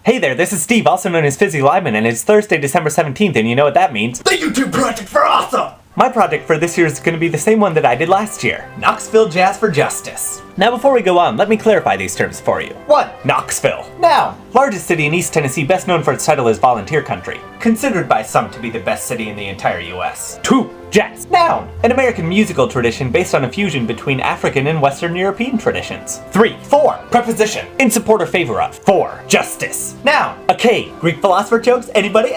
Hey there, this is Steve, also known as fizzylimon, and it's Thursday, December 17th, and you know what that means. The YouTube Project for Awesome! My project for this year is going to be the same one that I did last year. Knoxville Jazz for Justice. Now before we go on, let me clarify these terms for you. 1. Knoxville. Noun. Largest city in East Tennessee, best known for its title as volunteer country. Considered by some to be the best city in the entire US. 2. Jazz. Noun. An American musical tradition based on a fusion between African and Western European traditions. 3. 4. Preposition. In support or favor of. 4. Justice. Noun. A K. Greek philosopher jokes? Anybody?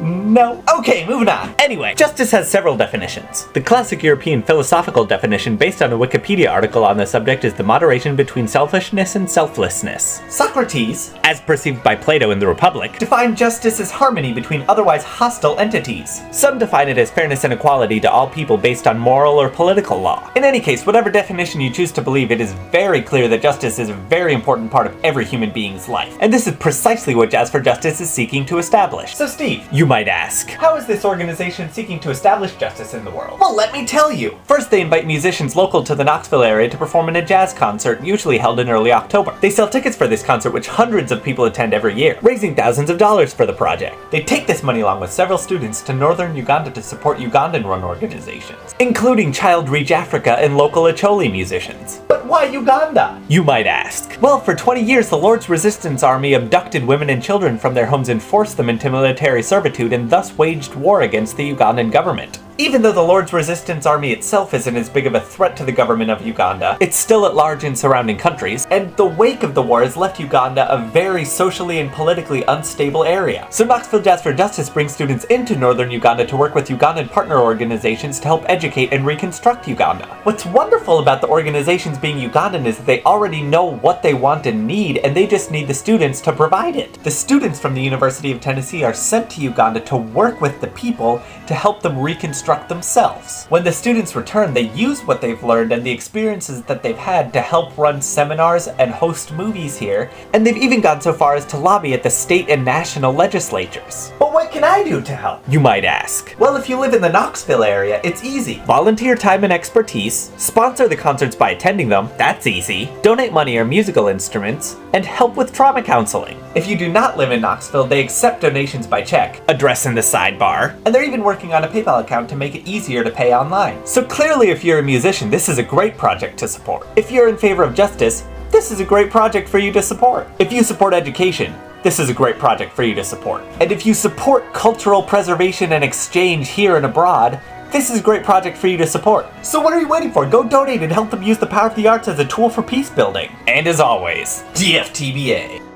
No. Okay, moving on. Anyway, justice has several definitions. The classic European philosophical definition based on a Wikipedia article on the subject is the moderation between selfishness and selflessness. Socrates, as perceived by Plato in the Republic, defined justice as harmony between otherwise hostile entities. Some define it as fairness and equality to all people based on moral or political law. In any case, whatever definition you choose to believe, it is very clear that justice is a very important part of every human being's life. And this is precisely what Jazz for Justice is seeking to establish. So Steve, you might ask, how is this organization seeking to establish justice in the world? Well, let me tell you. First, they invite musicians local to the Knoxville area to perform in a jazz concert, usually held in early October. They sell tickets for this concert, which hundreds of people attend every year, raising thousands of dollars for the project. They take this money along with several students to northern Uganda to support Ugandan-run organizations, including Child Reach Africa and local Acholi musicians. But why Uganda? You might ask. Well, for 20 years, the Lord's Resistance Army abducted women and children from their homes and forced them into military servitude and thus waged war against the Ugandan government. Even though the Lord's Resistance Army itself isn't as big of a threat to the government of Uganda, it's still at large in surrounding countries, and the wake of the war has left Uganda a very socially and politically unstable area. So Knoxville Jazz for Justice brings students into northern Uganda to work with Ugandan partner organizations to help educate and reconstruct Uganda. What's wonderful about the organizations being Ugandan is that they already know what they want and need, and they just need the students to provide it. The students from the University of Tennessee are sent to Uganda to work with the people to help them reconstruct themselves. When the students return, they use what they've learned and the experiences that they've had to help run seminars and host movies here, and they've even gone so far as to lobby at the state and national legislatures. But what can I do to help? You might ask. Well, if you live in the Knoxville area, it's easy. Volunteer time and expertise, sponsor the concerts by attending them, that's easy, donate money or musical instruments, and help with trauma counseling. If you do not live in Knoxville, they accept donations by check, address in the sidebar, and they're even working on a PayPal account to make it easier to pay online. So clearly, if you're a musician, this is a great project to support. If you're in favor of justice, this is a great project for you to support. If you support education, this is a great project for you to support. And if you support cultural preservation and exchange here and abroad, this is a great project for you to support. So what are you waiting for? Go donate and help them use the power of the arts as a tool for peace building. And as always, DFTBA.